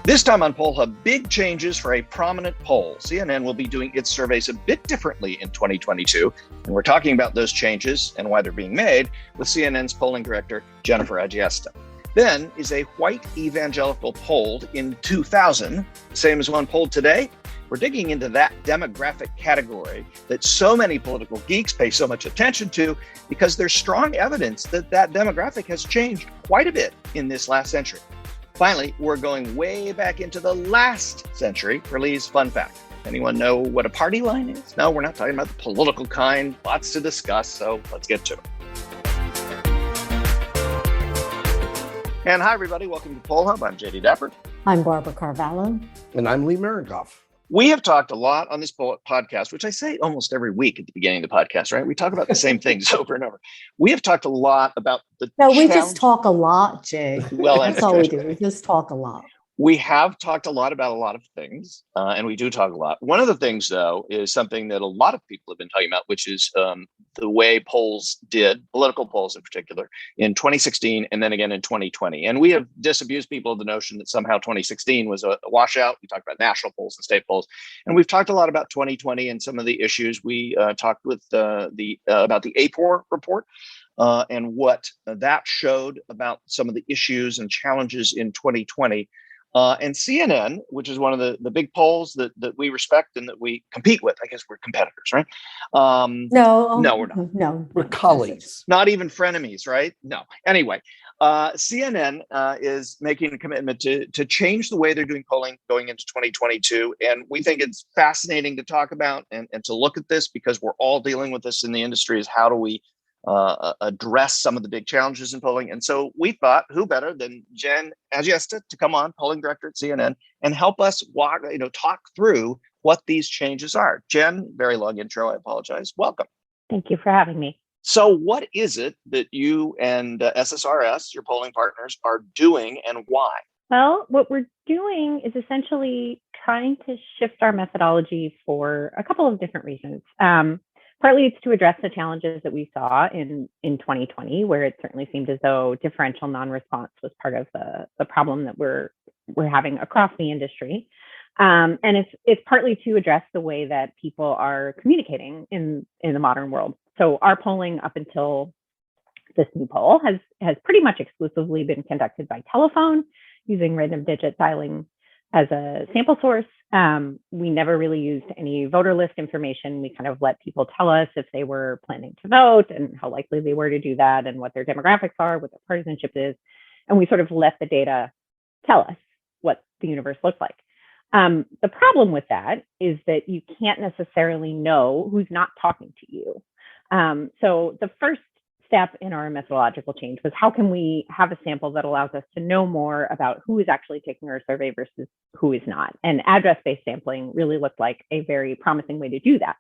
This time on Poll Hub, big changes for a prominent poll. CNN will be doing its surveys a bit differently in 2022, and we're talking about those changes and why they're being made with CNN's polling director, Jennifer Agiesta. Then is a white evangelical polled in 2000, the same as one polled today. We're digging into that demographic category that so many political geeks pay so much attention to because there's strong evidence that that demographic has changed quite a bit in this last century. Finally, we're going way back into the last century for Lee's fun fact. Anyone know what a party line is? No, we're not talking about the political kind. Lots to discuss, so let's get to it. And hi, everybody. Welcome to Poll Hub. I'm JD Dapper. I'm Barbara Carvalho. And I'm Lee Marigoff. We have talked a lot on this podcast, which I say almost every week at the beginning of the podcast, right? We talk about the same things over and over. We have talked a lot about the we just talk a lot, Jay. Well, that's all we do. We just talk a lot. We have talked a lot about a lot of things, and we do talk a lot. One of the things, though, is something that a lot of people have been talking about, which is the way polls did, political polls in particular, in 2016 and then again in 2020. And we have disabused people of the notion that somehow 2016 was a washout. We talked about national polls and state polls, and we've talked a lot about 2020 and some of the issues. We talked with about the APOR report. And what that showed about some of the issues and challenges in 2020. And CNN, which is one of the big polls that we respect and that we compete with. I guess we're competitors, right? No, we're not. No, we're colleagues. Not even frenemies, right? No. Anyway, CNN is making a commitment to change the way they're doing polling going into 2022. And we think it's fascinating to talk about and to look at this because we're all dealing with this in the industry is how do we address some of the big challenges in polling. And so we thought, who better than Jen Agiesta to come on, polling director at CNN, and help us talk through what these changes are. Jen, very long intro, I apologize. Welcome. Thank you for having me. So what is it that you and SSRS, your polling partners, are doing and why? Well, what we're doing is essentially trying to shift our methodology for a couple of different reasons. Partly it's to address the challenges that we saw in 2020, where it certainly seemed as though differential non-response was part of the problem that we're having across the industry. And it's partly to address the way that people are communicating in the modern world. So our polling up until this new poll has pretty much exclusively been conducted by telephone using random digit dialing as a sample source. We never really used any voter list information. We kind of let people tell us if they were planning to vote and how likely they were to do that and what their demographics are, what their partisanship is. And we sort of let the data tell us what the universe looks like. The problem with that is that you can't necessarily know who's not talking to you. So the first step in our methodological change was how can we have a sample that allows us to know more about who is actually taking our survey versus who is not. And address-based sampling really looked like a very promising way to do that.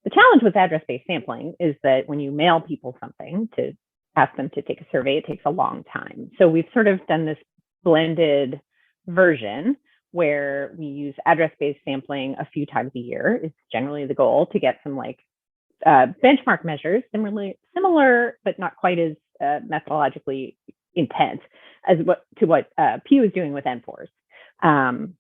The challenge with address-based sampling is that when you mail people something to ask them to take a survey, it takes a long time. So we've sort of done this blended version where we use address-based sampling a few times a year. It's generally the goal to get some benchmark measures, similar, but not quite as methodologically intense as what Pew is doing with N4s. And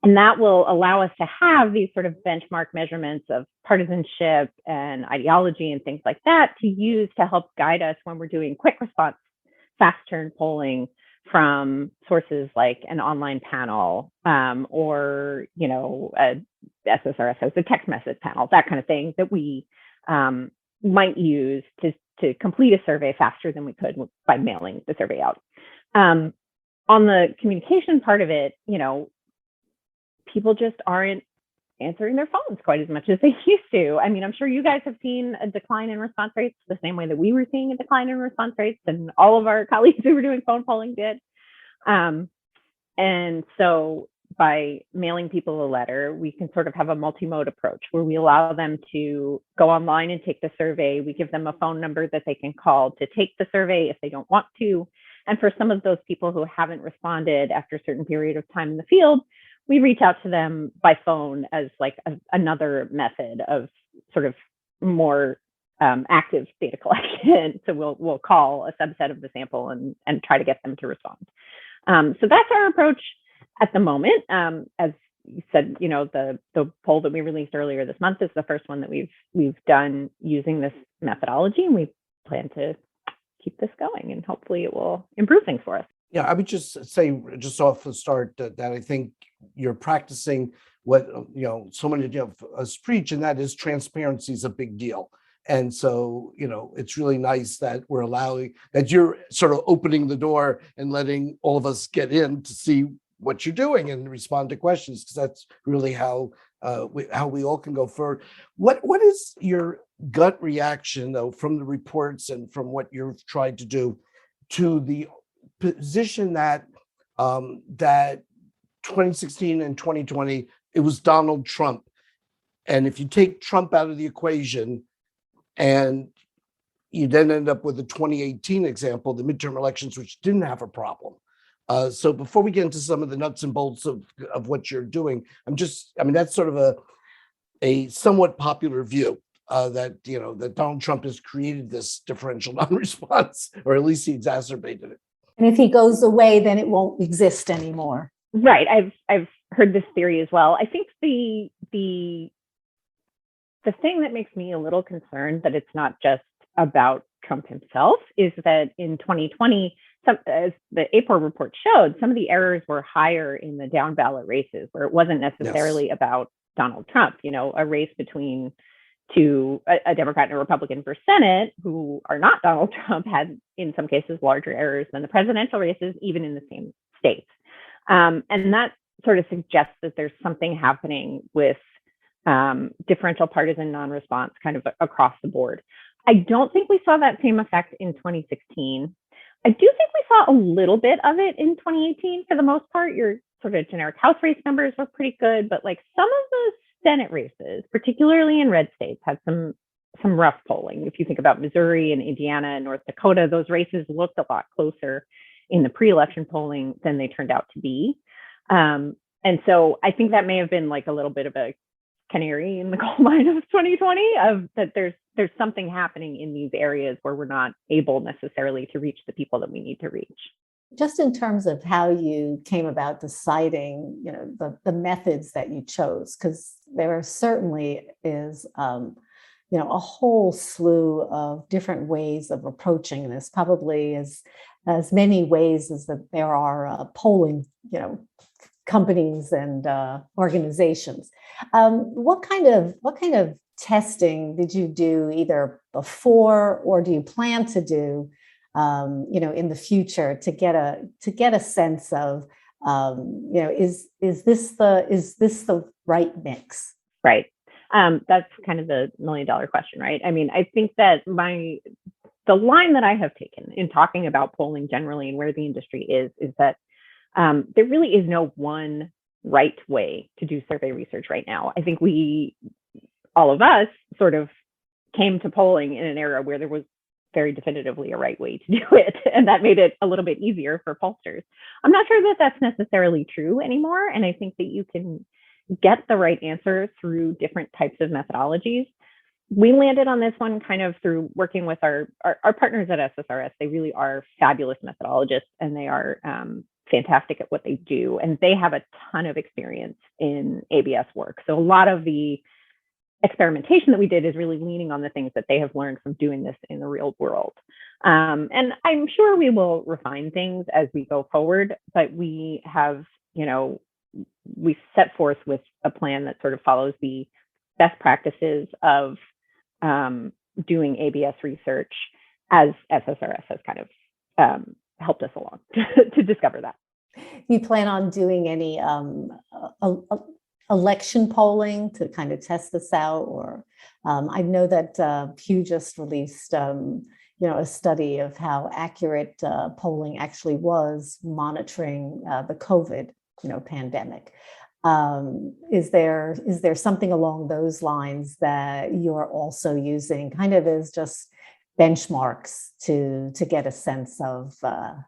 that will allow us to have these sort of benchmark measurements of partisanship and ideology and things like that to use to help guide us when we're doing quick response, fast turn polling from sources like an online panel or, a SSRS hosts a text message panel, that kind of thing that we might use to complete a survey faster than we could by mailing the survey out. On the communication part of it, people just aren't answering their phones quite as much as they used to. I mean, I'm sure you guys have seen a decline in response rates the same way that we were seeing a decline in response rates, and all of our colleagues who were doing phone polling did. And so by mailing people a letter, we can sort of have a multi-mode approach where we allow them to go online and take the survey. We give them a phone number that they can call to take the survey if they don't want to. And for some of those people who haven't responded after a certain period of time in the field, we reach out to them by phone as another method of sort of more active data collection. So we'll call a subset of the sample and try to get them to respond. So that's our approach. at the moment, as you said, the poll that we released earlier this month is the first one that we've done using this methodology, and we plan to keep this going, and hopefully it will improve things for us. Yeah, I would just say, just off the start, that I think you're practicing what so many of us preach, and that is transparency is a big deal. And so, it's really nice that that you're sort of opening the door and letting all of us get in to see what you're doing and respond to questions, because that's really how we all can go forward. What is your gut reaction, though, from the reports and from what you've tried to do, to the position that that 2016 and 2020, it was Donald Trump, and if you take Trump out of the equation, and you then end up with the 2018 example, the midterm elections, which didn't have a problem. So before we get into some of the nuts and bolts of what you're doing, that's sort of a somewhat popular view that Donald Trump has created this differential non-response, or at least he exacerbated it. And if he goes away, then it won't exist anymore. Right. I've heard this theory as well. I think the thing that makes me a little concerned that it's not just about Trump himself is that in 2020, as the April report showed, some of the errors were higher in the down ballot races, where it wasn't necessarily about Donald Trump. A race between a Democrat and a Republican for Senate, who are not Donald Trump, had in some cases larger errors than the presidential races, even in the same states. And that sort of suggests that there's something happening with differential partisan non-response kind of across the board. I don't think we saw that same effect in 2016. I do think we saw a little bit of it in 2018 for the most part. Your sort of generic House race numbers were pretty good, but like some of the Senate races, particularly in red states, had some rough polling. If you think about Missouri and Indiana and North Dakota, those races looked a lot closer in the pre-election polling than they turned out to be. And so I think that may have been like a little bit of a canary in the coal mine of 2020, of that there's something happening in these areas where we're not able necessarily to reach the people that we need to reach. Just in terms of how you came about deciding, the methods that you chose, because there certainly is, a whole slew of different ways of approaching this, probably as many ways as that there are polling, companies and organizations. What kind of testing did you do either before, or do you plan to do, in the future, to get a sense of, is this the right mix? Right. That's kind of the $1 million question, right? I mean, I think that the line that I have taken in talking about polling generally and where the industry is that there really is no one right way to do survey research right now. I think all of us sort of came to polling in an era where there was very definitively a right way to do it, and that made it a little bit easier for pollsters. I'm not sure that that's necessarily true anymore, and I think that you can get the right answer through different types of methodologies. We landed on this one kind of through working with our partners at SSRS. They really are fabulous methodologists, and they are fantastic at what they do. And they have a ton of experience in ABS work. So a lot of the experimentation that we did is really leaning on the things that they have learned from doing this in the real world. And I'm sure we will refine things as we go forward, but we have, we set forth with a plan that sort of follows the best practices of doing ABS research, as SSRS has kind of helped us along to discover that. You plan on doing any election polling to kind of test this out? Or I know that Pew just released a study of how accurate polling actually was monitoring the COVID pandemic. Is there something along those lines that you're also using kind of as just benchmarks to get a sense of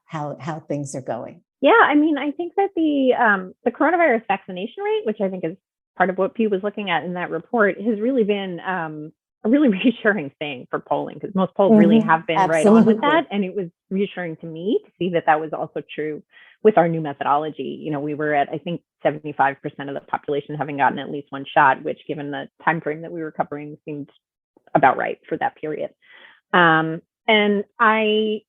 how things are going? Yeah, I mean, I think that the coronavirus vaccination rate, which I think is part of what Pew was looking at in that report, has really been a really reassuring thing for polling, because most polls really have been right on with that. And it was reassuring to me to see that that was also true with our new methodology. You know, we were at, I think, 75% of the population having gotten at least one shot, which, given the time frame that we were covering, seemed about right for that period. And I,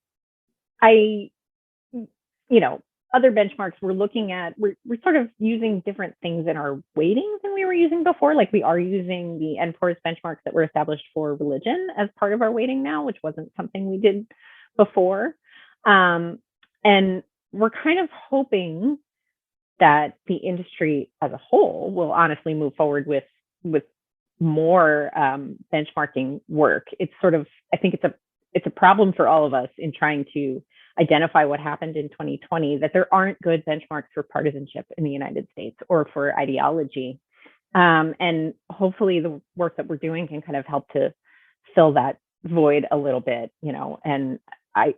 you know, other benchmarks we're looking at, we're sort of using different things in our weighting than we were using before. Like, we are using the NPORS benchmarks that were established for religion as part of our weighting now, which wasn't something we did before. And we're kind of hoping that the industry as a whole will honestly move forward with more benchmarking work. It's sort of, I think it's a problem for all of us in trying to identify what happened in 2020, that there aren't good benchmarks for partisanship in the United States or for ideology. And hopefully the work that we're doing can kind of help to fill that void a little bit, you know, and I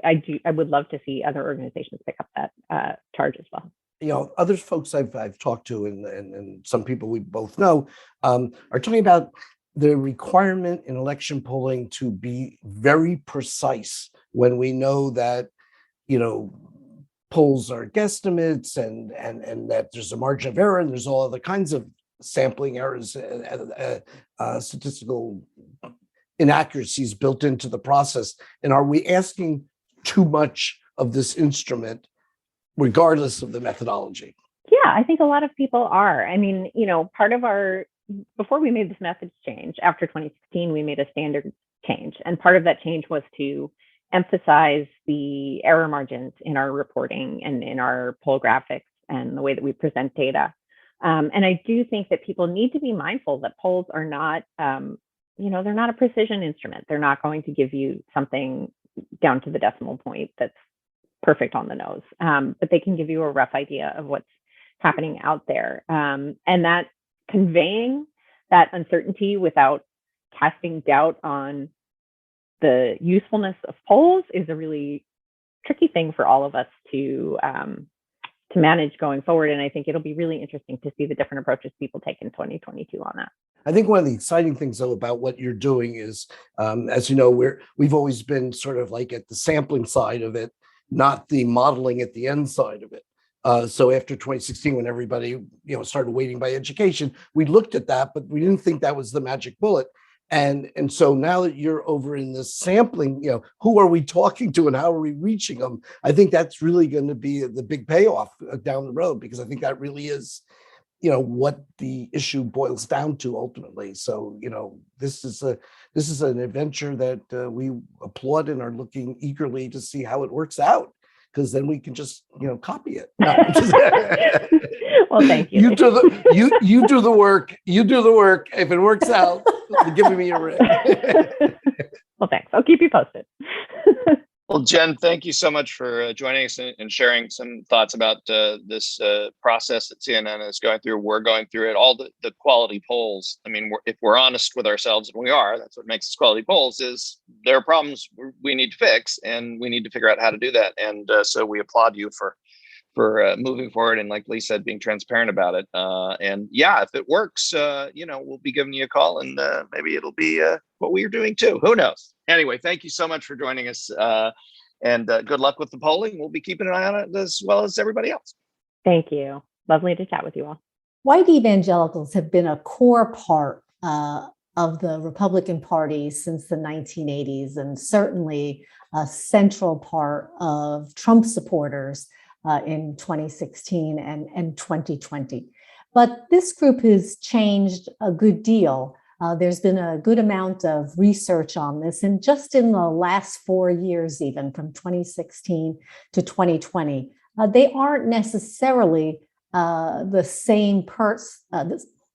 would love to see other organizations pick up that charge as well. You know, other folks I've talked to, and some people we both know, are talking about the requirement in election polling to be very precise when we know that, you know, polls are guesstimates and that there's a margin of error and there's all other kinds of sampling errors, statistical inaccuracies built into the process. And are we asking too much of this instrument, regardless of the methodology? Yeah, I think a lot of people are. I mean, you know, part of before we made this methods change, after 2016, we made a standard change. And part of that change was to emphasize the error margins in our reporting and in our poll graphics and the way that we present data. And I do think that people need to be mindful that polls are not, you know, they're not a precision instrument. They're not going to give you something down to the decimal point that's perfect on the nose, but they can give you a rough idea of what's happening out there. And that conveying that uncertainty without casting doubt on the usefulness of polls is a really tricky thing for all of us to manage going forward. And I think it'll be really interesting to see the different approaches people take in 2022 on that. I think one of the exciting things, though, about what you're doing is, as you know, we've always been sort of like at the sampling side of it, not the modeling at the end side of it. So after 2016, when everybody, you know, started weighting by education, we looked at that, but we didn't think that was the magic bullet. And so now that you're over in the sampling, you know, who are we talking to and how are we reaching them? I think that's really going to be the big payoff down the road, because I think that really is, you know, what the issue boils down to ultimately. So, you know, this is an adventure that we applaud and are looking eagerly to see how it works out, because then we can just, you know, copy it. Well, thank you. You do the work. You do the work. If it works out, give me a ring. Well, thanks. I'll keep you posted. Well, Jen, thank you so much for joining us and sharing some thoughts about this process that CNN is going through. We're going through it, all the quality polls. I mean, if we're honest with ourselves, and we are, that's what makes us quality polls, is there are problems we need to fix, and we need to figure out how to do that. And so we applaud you for moving forward and, like Lee said, being transparent about it. And yeah, if it works, you know, we'll be giving you a call, and maybe it'll be what we're doing too. Who knows? Anyway, thank you so much for joining us, and good luck with the polling. We'll be keeping an eye on it as well as everybody else. Thank you. Lovely to chat with you all. White evangelicals have been a core part of the Republican Party since the 1980s, and certainly a central part of Trump supporters in 2016 and 2020. But this group has changed a good deal. There's been a good amount of research on this, and just in the last 4 years, even from 2016 to 2020, they aren't necessarily the same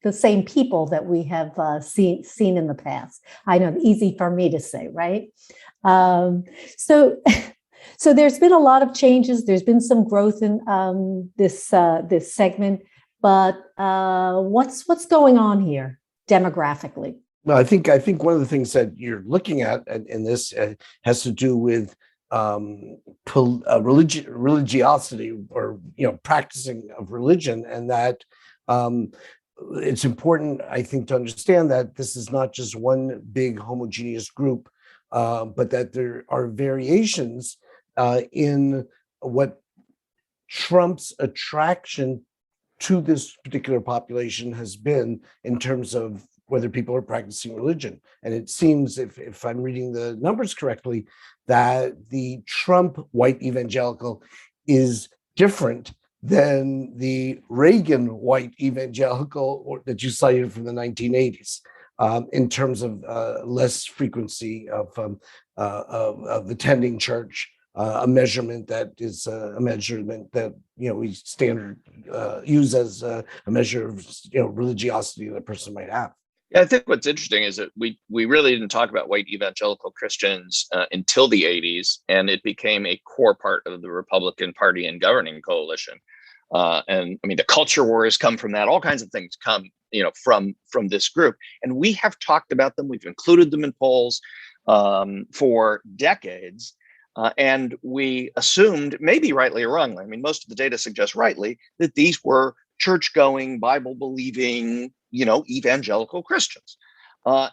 the same people that we have seen in the past. I know, easy for me to say, right? So there's been a lot of changes. There's been some growth in this segment, but what's going on here demographically? Well, I think one of the things that you're looking at in this has to do with religiosity, or, you know, practicing of religion, and that it's important, I think, to understand that this is not just one big homogeneous group, but that there are variations in what Trump's attraction to this particular population has been in terms of whether people are practicing religion. And it seems, if I'm reading the numbers correctly, that the Trump white evangelical is different than the Reagan white evangelical that you cited from the 1980s, in terms of less frequency of attending church, a measurement that is a measurement that we standard use as a measure of religiosity that a person might have. Yeah, I think what's interesting is that we really didn't talk about white evangelical Christians until the 80s, and it became a core part of the Republican Party and governing coalition. And I mean, the culture wars come from that. All kinds of things come, from this group, and we have talked about them. We've included them in polls for decades. And we assumed, maybe rightly or wrongly, I mean, most of the data suggests rightly, that these were church-going, Bible-believing, evangelical Christians.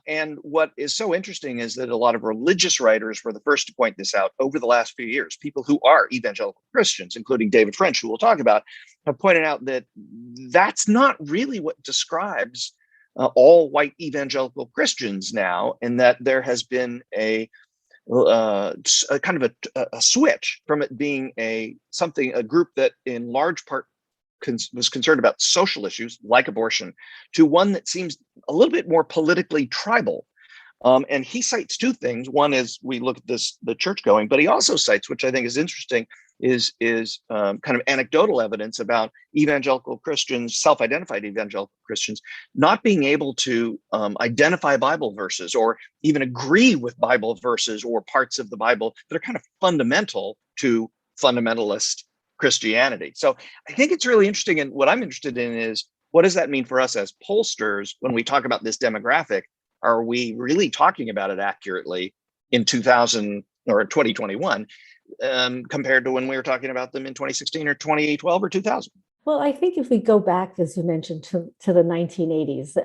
And what is so interesting is that a lot of religious writers were the first to point this out over the last few years. People who are evangelical Christians, including David French, who we'll talk about, have pointed out that that's not really what describes all white evangelical Christians now, and that there has been a kind of a switch from it being a group that in large part was concerned about social issues like abortion, to one that seems a little bit more politically tribal. And he cites two things. One is we look at the church going, but he also cites, which I think is interesting, is kind of anecdotal evidence about evangelical Christians, self-identified evangelical Christians, not being able to identify Bible verses or even agree with Bible verses or parts of the Bible that are kind of fundamental to fundamentalist Christianity. So I think it's really interesting. And what I'm interested in is, what does that mean for us as pollsters when we talk about this demographic? Are we really talking about it accurately in 2000 or 2021 compared to when we were talking about them in 2016 or 2012 or 2000? Well, I think if we go back, as you mentioned, to the 1980s,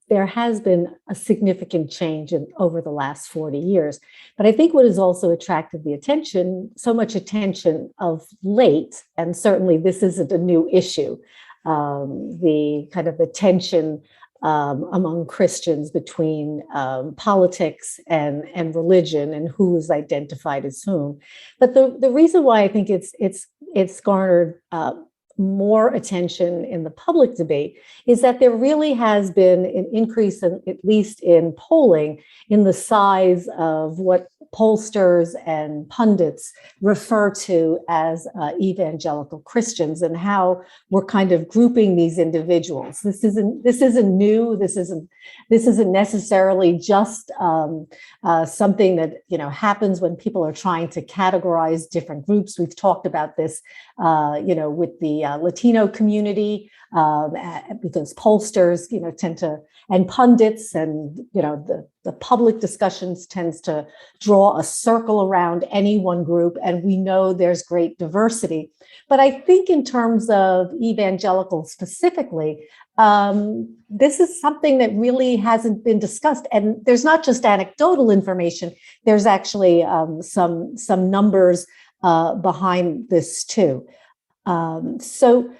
there has been a significant change over the last 40 years. But I think what has also attracted the attention, so much attention of late, and certainly this isn't a new issue, the kind of the tension among Christians between politics and religion and who is identified as whom. But the reason why I think it's garnered more attention in the public debate is that there really has been an increase, at least in polling, in the size of what pollsters and pundits refer to as evangelical Christians, and how we're kind of grouping these individuals. This isn't new. This isn't necessarily just something that happens when people are trying to categorize different groups. We've talked about this, with the Latino community, because pollsters, tend to, and pundits, and the public discussions tends to draw a circle around any one group, and we know there's great diversity. But I think in terms of evangelicals specifically, this is something that really hasn't been discussed, and there's not just anecdotal information. There's actually some numbers behind this too. So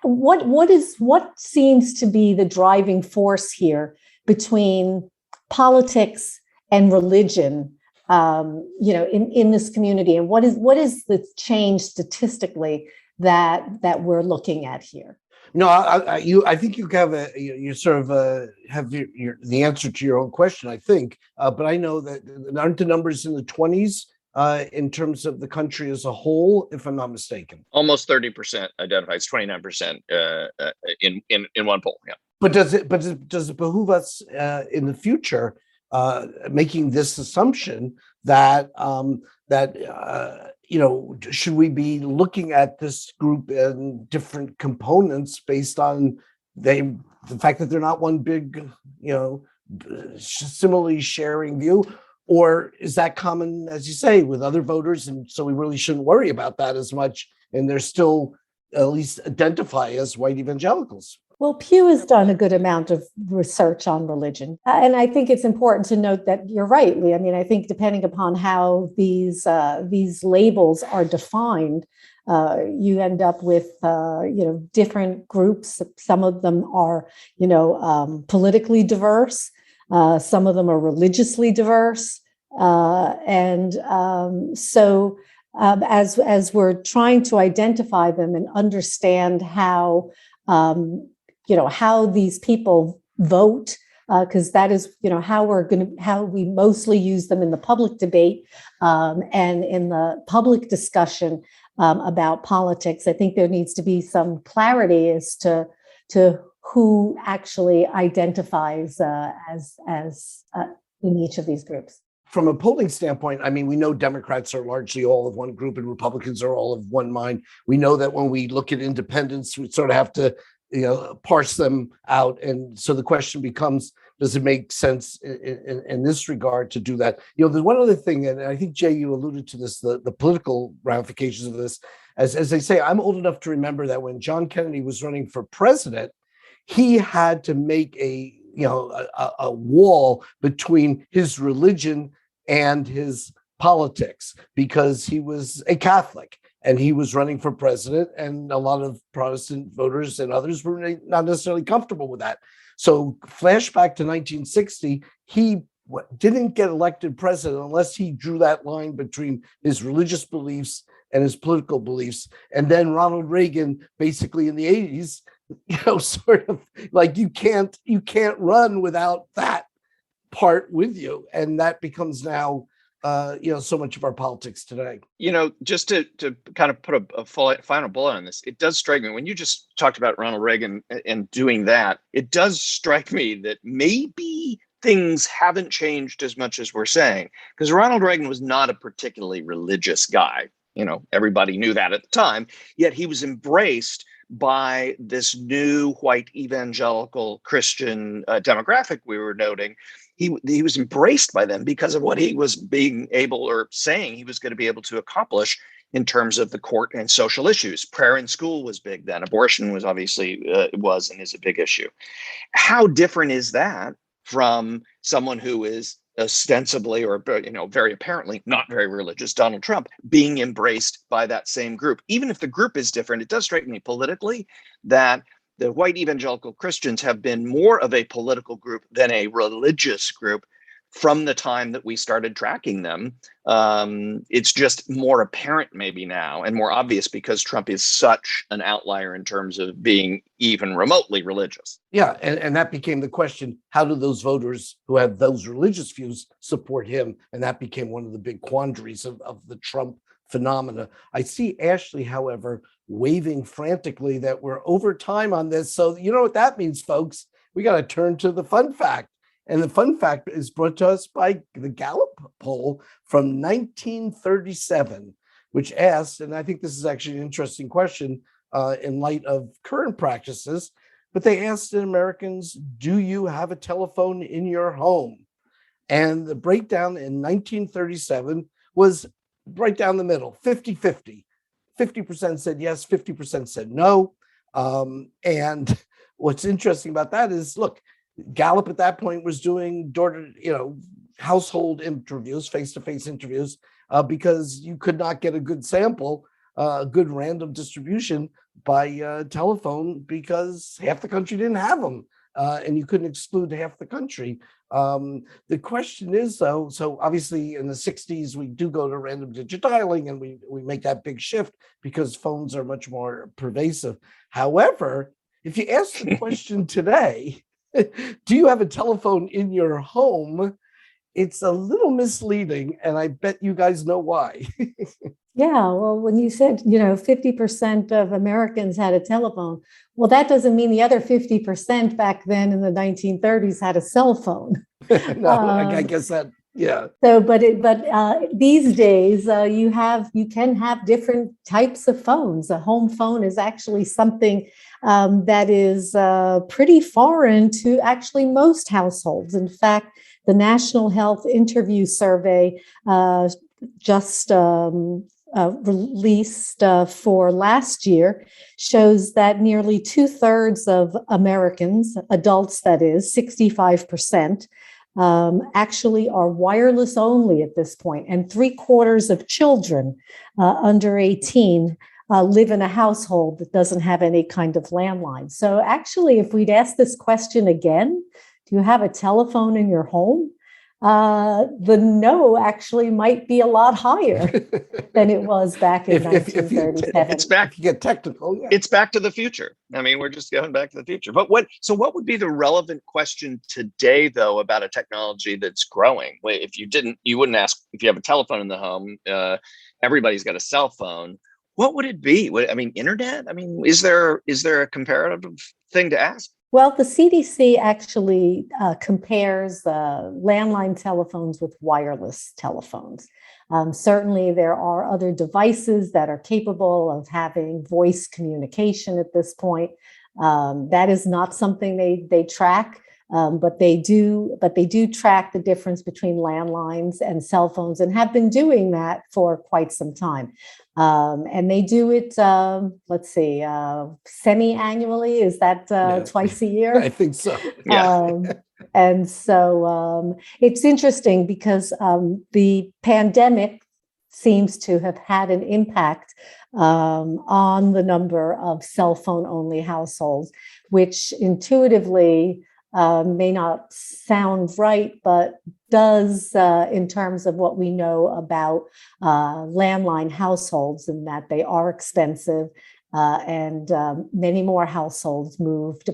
what seems to be the driving force here between politics and religion, in this community, and what is the change statistically that we're looking at here? No, I think you have you sort of have the answer to your own question, I think, but I know that aren't the numbers in the 20s in terms of the country as a whole, if I'm not mistaken? Almost 30% identifies, 29% in one poll. Yeah. But does it behoove us in the future making this assumption that should we be looking at this group in different components based on the fact that they're not one big, similarly sharing view? Or is that common, as you say, with other voters, and so we really shouldn't worry about that as much, and they're still at least identify as white evangelicals? Well, Pew has done a good amount of research on religion. And I think it's important to note that you're right, Lee. I mean, I think depending upon how these labels are defined, you end up with, different groups. Some of them are, politically diverse. Some of them are religiously diverse. As we're trying to identify them and understand how, how these people vote, because that is, how we mostly use them in the public debate and in the public discussion about politics. I think there needs to be some clarity as to who actually identifies as in each of these groups. From a polling standpoint, I mean, we know Democrats are largely all of one group and Republicans are all of one mind. We know that when we look at independents, we sort of have to, parse them out. And so the question becomes, does it make sense in this regard to do that? There's one other thing, and I think, Jay, you alluded to this, the political ramifications of this. As they say, I'm old enough to remember that when John Kennedy was running for president, he had to make a wall between his religion and his politics because he was a Catholic and he was running for president, and a lot of Protestant voters and others were not necessarily comfortable with that. So flashback to 1960, he didn't get elected president unless he drew that line between his religious beliefs and his political beliefs. And then Ronald Reagan, basically in the 80s, sort of like you can't run without that part with you, and that becomes now so much of our politics today. Just to kind of put a final bullet on this, it does strike me when you just talked about Ronald Reagan and doing that, it does strike me that maybe things haven't changed as much as we're saying, because Ronald Reagan was not a particularly religious guy. Everybody knew that at the time, yet he was embraced by this new white evangelical Christian demographic we were noting. He was embraced by them because of what he was being able or saying he was going to be able to accomplish in terms of the court and social issues. Prayer in school was big then. Abortion was obviously was and is a big issue. How different is that from someone who is ostensibly or very apparently not very religious, Donald Trump, being embraced by that same group? Even if the group is different, it does strike me politically that the white evangelical Christians have been more of a political group than a religious group from the time that we started tracking them. It's just more apparent maybe now and more obvious because Trump is such an outlier in terms of being even remotely religious. Yeah, and that became the question, how do those voters who have those religious views support him? And that became one of the big quandaries of the Trump phenomena. I see Ashley, however, waving frantically that we're over time on this. So you know what that means, folks? We got to turn to the fun fact. And the fun fact is brought to us by the Gallup poll from 1937, which asked, and I think this is actually an interesting question in light of current practices, but they asked Americans, do you have a telephone in your home? And the breakdown in 1937 was right down the middle, 50-50. 50% said yes, 50% said no. And what's interesting about that is, look, Gallup at that point was doing household interviews, face-to-face interviews, because you could not get a good sample, a good random distribution by telephone because half the country didn't have them, and you couldn't exclude half the country. The question is, though, so obviously in the 60s, we do go to random digit dialing and we make that big shift because phones are much more pervasive. However, if you ask the question today, do you have a telephone in your home? It's a little misleading, and I bet you guys know why. Yeah, well, when you said, 50% of Americans had a telephone, well, that doesn't mean the other 50% back then in the 1930s had a cell phone. No, I guess that, yeah. So, but these days you can have different types of phones. A home phone is actually something that is pretty foreign to actually most households. In fact, the National Health Interview Survey just released for last year shows that nearly 2/3 of Americans, adults that is, 65%, actually are wireless only at this point, and 3/4 of children under 18 live in a household that doesn't have any kind of landline. So actually, if we'd ask this question again, do you have a telephone in your home? The no actually might be a lot higher than it was back in 1937. It's back. You get technical. Yeah. It's back to the future. I mean, we're just going back to the future. But what would be the relevant question today, though, about a technology that's growing? If you wouldn't ask if you have a telephone in the home. Everybody's got a cell phone. What would it be? I mean, internet? I mean, is there a comparative thing to ask? Well, the CDC actually compares landline telephones with wireless telephones. Certainly, there are other devices that are capable of having voice communication at this point. That is not something they track, but they do track the difference between landlines and cell phones, and have been doing that for quite some time. And they do it, semi-annually. Is that twice a year? I think so. Yeah. And so it's interesting because the pandemic seems to have had an impact on the number of cell phone only households, which intuitively may not sound right, but does in terms of what we know about landline households, and that they are expensive, and many more households moved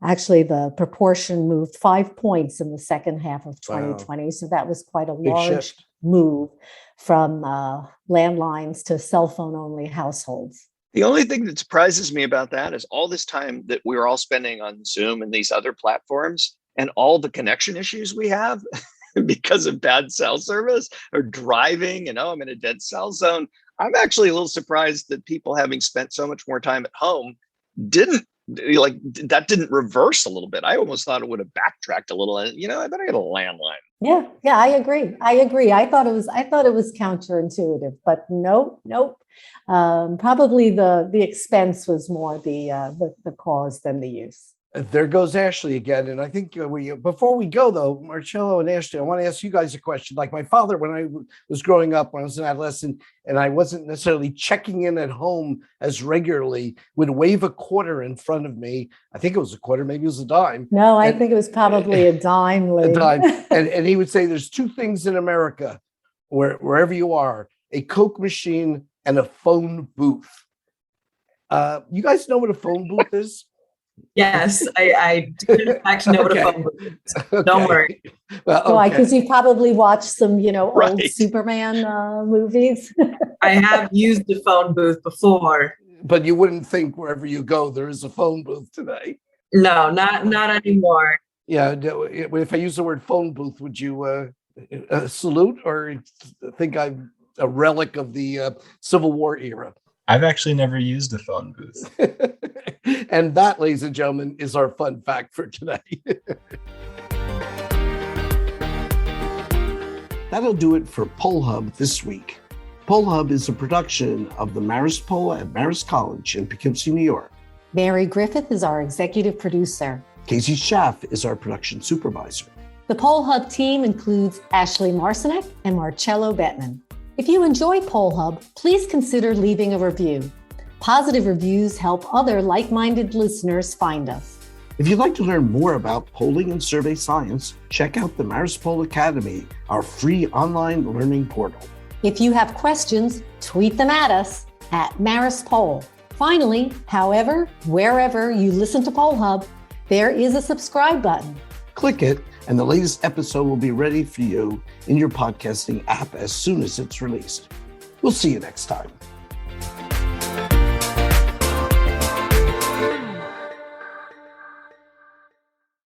actually the proportion moved 5 points in the second half of 2020. Wow. So that was quite a large move from landlines to cell phone only households. The only thing that surprises me about that is all this time that we're all spending on Zoom and these other platforms, and all the connection issues we have because of bad cell service or driving, I'm in a dead cell zone. I'm actually a little surprised that people, having spent so much more time at home, didn't reverse a little bit. I almost thought it would have backtracked a little. I better get a landline. Yeah, I agree. I thought it was counterintuitive, but nope. Probably the expense was more the cause than the use. There goes Ashley again. And I think before we go, though, Marcello and Ashley, I want to ask you guys a question. Like my father, when I was growing up, when I was an adolescent, and I wasn't necessarily checking in at home as regularly, would wave a quarter in front of me. I think it was a quarter, maybe it was a dime. No, I think it was probably a dime. A dime. And he would say, there's two things in America, wherever you are, a Coke machine and a phone booth. You guys know what a phone booth is? Yes, I do in fact know what a phone booth is. Okay. Don't worry. Well, why? Because you probably watched some, old Superman movies. I have used the phone booth before. But you wouldn't think wherever you go there is a phone booth today. No, not anymore. Yeah, if I use the word phone booth, would you salute or think I'm a relic of the Civil War era? I've actually never used a phone booth. And that, ladies and gentlemen, is our fun fact for today. That'll do it for Poll Hub this week. Poll Hub is a production of the Marist Poll at Marist College in Poughkeepsie, New York. Mary Griffith is our executive producer. Casey Schaff is our production supervisor. The Poll Hub team includes Ashley Marcinek and Marcello Bettman. If you enjoy Poll Hub, please consider leaving a review. Positive reviews help other like-minded listeners find us. If you'd like to learn more about polling and survey science, check out the Marist Poll Academy, our free online learning portal. If you have questions, tweet them at us at Marist Poll. Finally, wherever you listen to Poll Hub, there is a subscribe button. Click it, and the latest episode will be ready for you in your podcasting app as soon as it's released. We'll see you next time.